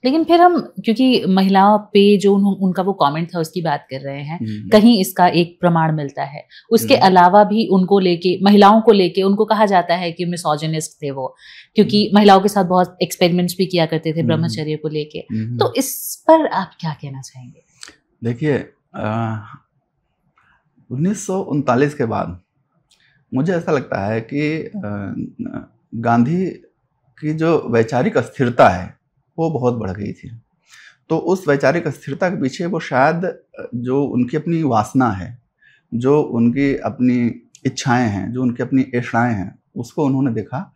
लेकिन फिर हम क्योंकि महिलाओं पे जो उनका वो कमेंट था उसकी बात कर रहे हैं, कहीं इसका एक प्रमाण मिलता है। उसके अलावा भी उनको लेके, महिलाओं को लेके उनको कहा जाता है कि मिसोजिनिस्ट थे वो, क्योंकि महिलाओं के साथ बहुत एक्सपेरिमेंट्स भी किया करते थे ब्रह्मचर्य को लेके। तो इस पर आप क्या कहना चाहेंगे? देखिए, 1939 के बाद मुझे ऐसा लगता है कि गांधी की जो वैचारिक अस्थिरता है वो बहुत बढ़ गई थी। तो उस वैचारिक अस्थिरता के पीछे वो शायद जो उनकी अपनी वासना है, जो उनकी अपनी इच्छाएं हैं, जो उनकी अपनी ऐशाएं हैं, उसको उन्होंने देखा।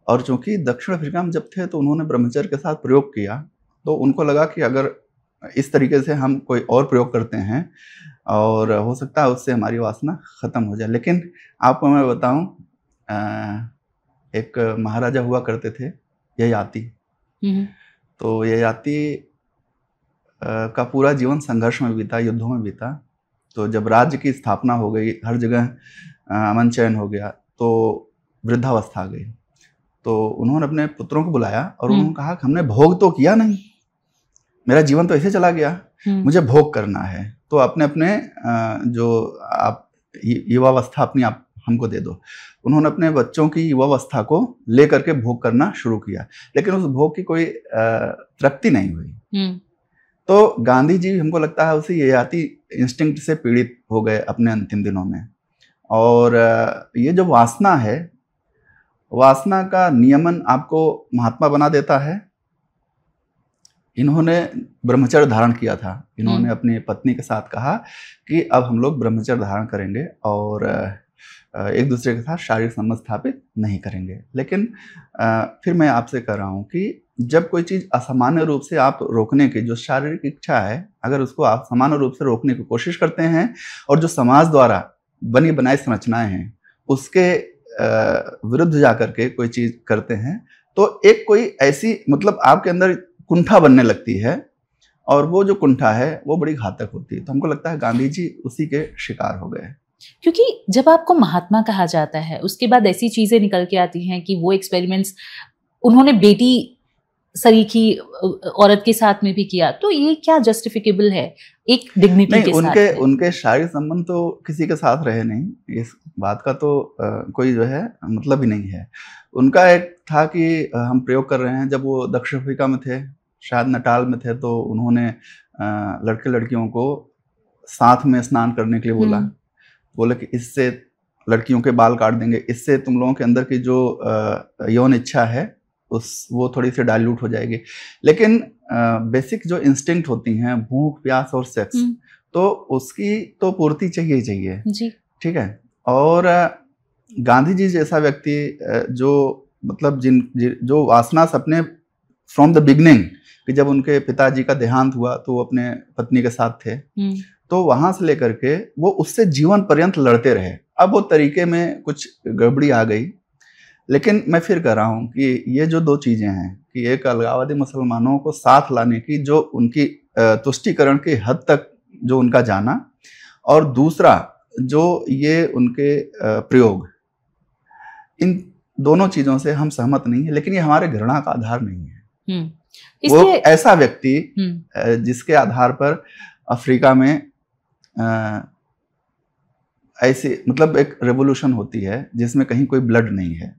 और चूंकि दक्षिण अफ्रीका में जब थे तो उन्होंने ब्रह्मचर्य के साथ प्रयोग किया, तो उनको लगा कि अगर इस तरीके से हम कोई और प्रयोग करते हैं और हो सकता है उससे हमारी वासना खत्म हो जाए। लेकिन आपको मैं बताऊं, एक महाराजा हुआ करते थे ययाति। तो ययाति का पूरा जीवन संघर्ष में बीता, युद्धों में बीता। तो जब राज्य की स्थापना हो गई, हर जगह अमन चैन हो गया, तो वृद्धावस्था आ गई। तो उन्होंने अपने पुत्रों को बुलाया और उन्होंने कहा कि हमने भोग तो किया नहीं, मेरा जीवन तो ऐसे चला गया, मुझे भोग करना है। तो अपने अपने जो आप युवावस्था अपनी आप हमको दे दो। उन्होंने अपने बच्चों की युवावस्था को लेकर के भोग करना शुरू किया, लेकिन उस भोग की कोई तृप्ति नहीं हुई। तो गांधी जी, हमको लगता है, उसी ययाति इंस्टिंक्ट से पीड़ित हो गए अपने अंतिम दिनों में। और ये जो वासना है, वासना का नियमन आपको महात्मा बना देता है। इन्होंने ब्रह्मचर्य धारण किया था। इन्होंने अपनी पत्नी के साथ कहा कि अब हम लोग ब्रह्मचर्य धारण करेंगे और एक दूसरे के साथ शारीरिक संबंध स्थापित नहीं करेंगे। लेकिन फिर मैं आपसे कह रहा हूँ कि जब कोई चीज़ असामान्य रूप से आप रोकने की, जो शारीरिक इच्छा है, अगर उसको आप सामान्य रूप से रोकने की कोशिश करते हैं और जो समाज द्वारा बनी बनाई संरचनाएं हैं उसके विरुद्ध जाकर के कोई चीज़ करते हैं, तो एक कोई ऐसी, मतलब आपके अंदर कुंठा बनने लगती है, और वो जो कुंठा है वो बड़ी घातक होती है। तो हमको लगता है गांधी जी उसी के शिकार हो गए। क्योंकि जब आपको महात्मा कहा जाता है, उसके बाद ऐसी चीजें निकल के आती हैं कि वो एक्सपेरिमेंट्स उन्होंने बेटी सरीखी औरत के साथ में भी किया, तो ये क्या जस्टिफिकेबल है एक डिग्निटी के साथ? उनके शारीरिक संबंध तो किसी के साथ रहे नहीं, इस बात का तो कोई जो है मतलब ही नहीं है। उनका एक था कि हम प्रयोग कर रहे हैं। जब वो दक्षिण अफ्रीका में थे, शायद नटाल में थे, तो उन्होंने लड़के लड़कियों को साथ में स्नान करने के लिए बोला कि इससे लड़कियों के बाल काट देंगे, इससे तुम लोगों के अंदर की जो यौन इच्छा है वो थोड़ी सी डाइल्यूट हो जाएगी। लेकिन बेसिक जो इंस्टिंक्ट होती हैं, भूख, प्यास और सेक्स, तो उसकी तो पूर्ति चाहिए ही चाहिए जी। ठीक है। और गांधी जी जैसा व्यक्ति जो मतलब जो वासना अपने फ्रॉम द बिगनिंग, कि जब उनके पिताजी का देहांत हुआ तो वो अपने पत्नी के साथ थे, तो वहां से लेकर के वो उससे जीवन पर्यंत लड़ते रहे। अब वो तरीके में कुछ गड़बड़ी आ गई, लेकिन मैं फिर कह रहा हूँ कि ये जो दो चीजें हैं, कि एक अलगाववादी मुसलमानों को साथ लाने की जो उनकी तुष्टीकरण की हद तक जो उनका जाना, और दूसरा जो ये उनके प्रयोग, इन दोनों चीजों से हम सहमत नहीं है। लेकिन ये हमारे घृणा का आधार नहीं है। वो ऐसा व्यक्ति जिसके आधार पर अफ्रीका में ऐसी, मतलब एक रेवोल्यूशन होती है जिसमें कहीं कोई ब्लड नहीं है,